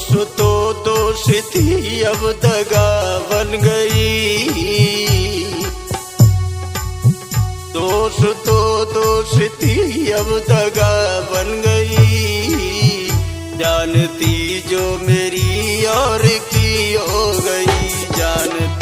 तो दोष थी अब दगा बन गई, दोष तो दोष थी अब दगा बन गई, जानती जो मेरी और की हो गई जानती।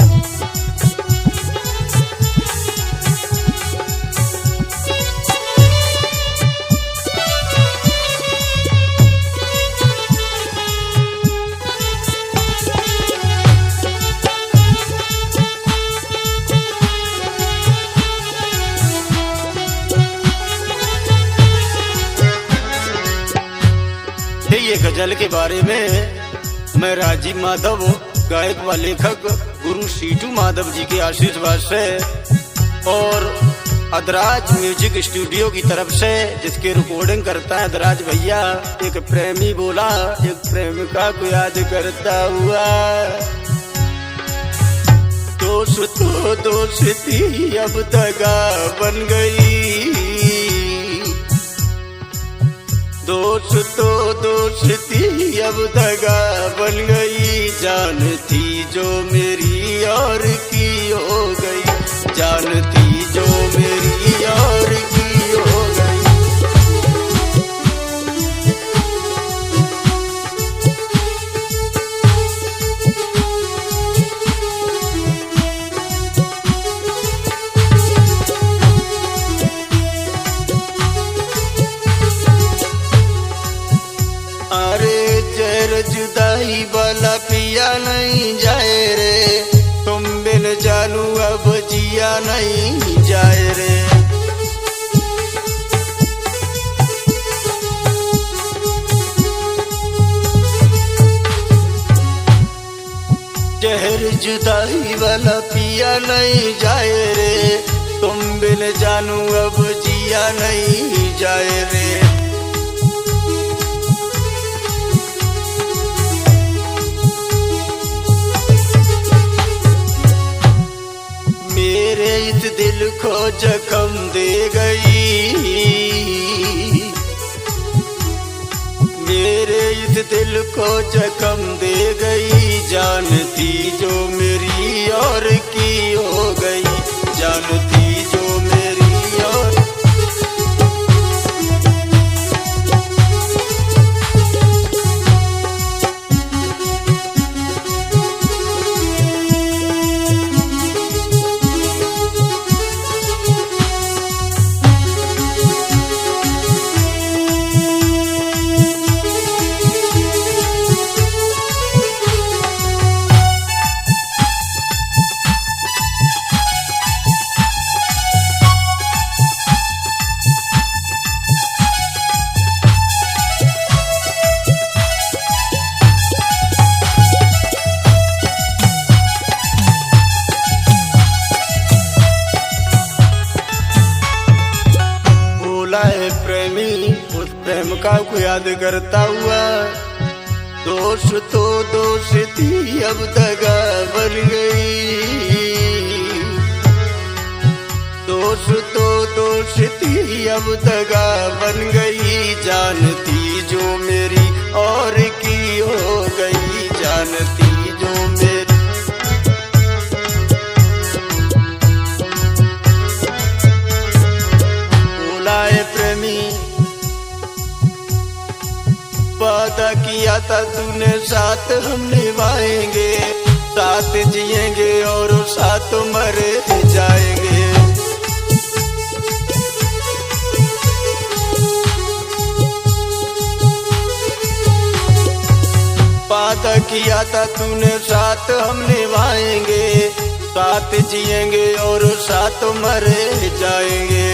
ये गजल के बारे में मैं राजीव माधव गायक व लेखक गुरु सीटू माधव जी के आशीर्वाद से और अदराज म्यूजिक स्टूडियो की तरफ से, जिसके रिकॉर्डिंग करता है अदराज भैया, एक प्रेमी बोला एक प्रेमिका को याद करता हुआ। दोष तो दोष थी अब दगा बन गई, दोष तो दोष थी अब दगा बन गई, जानती जो मेरी और की हो गई, जानती जो मेरी और की हो गई। अरे जहर जुदाई वाला पिया नहीं जाए रे, तुम बिन जानू अब जिया नहीं जाए रे। जहर जुदाई वाला पिया नहीं जाए रे, तुम बिन जानू अब जिया नहीं जाए रे। मेरे इस दिल को जख्म दे गई, मेरे इस दिल को जख्म दे गई, जानती जो मेरी और की हो गई, जानती जो मेरी और। प्रेमी उस प्रेमिका को याद करता हुआ, दोष तो दोष थी अब दगा बन गई, दोष तो दोष थी अब दगा बन गई, जानती जो मेरी और की हो गई, जानती जो मेरी। प्रेमी वादा किया था तूने साथ हम निभाएंगे, साथ जिएंगे और साथ मर जाएंगे। वादा किया था तूने साथ हम निभाएंगे, साथ जिएंगे और साथ मर जाएंगे।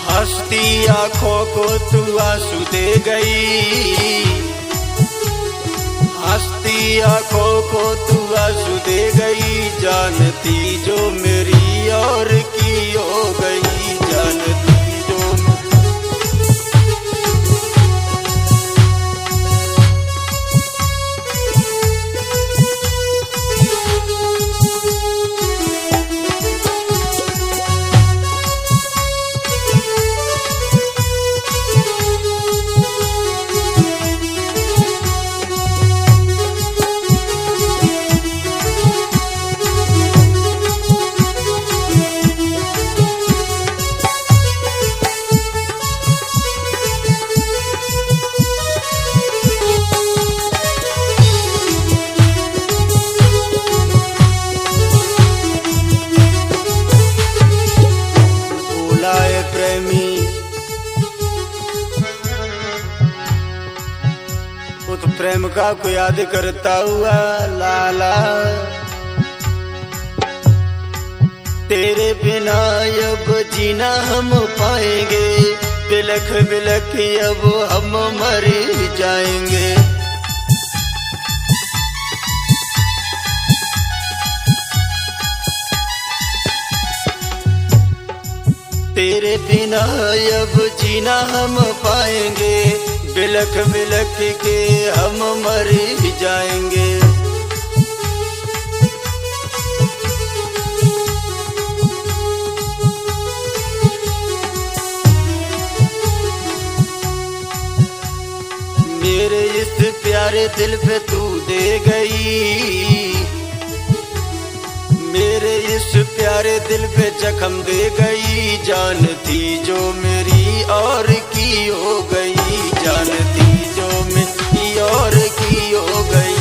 हंसती आँखों को तू आंसू दे गई, हंसती आँखों को तू आंसू दे गई, जानती जो मेरी और की हो गई, जानती जो। प्रियंका को याद करता हुआ लाला। तेरे बिना अब जीना हम पाएंगे, बिलख बिलख अब हम मर जाएंगे। तेरे बिना अब जीना हम पाएंगे, बिलख बिलख के हम मर जाएंगे। मेरे इस प्यारे दिल पे तू दे गई, मेरे इस प्यारे दिल पे जख्म दे गई। जान थी जो मेरी और की हो गई, जान थी जो मेरी और की हो गई।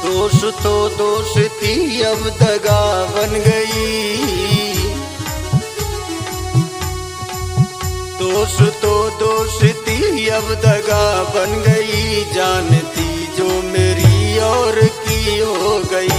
दोष तो दोष थी अब दगा बन गई, दोष तो दोष थी अब दगा बन गई। जान थी जो मेरी और की हो गई,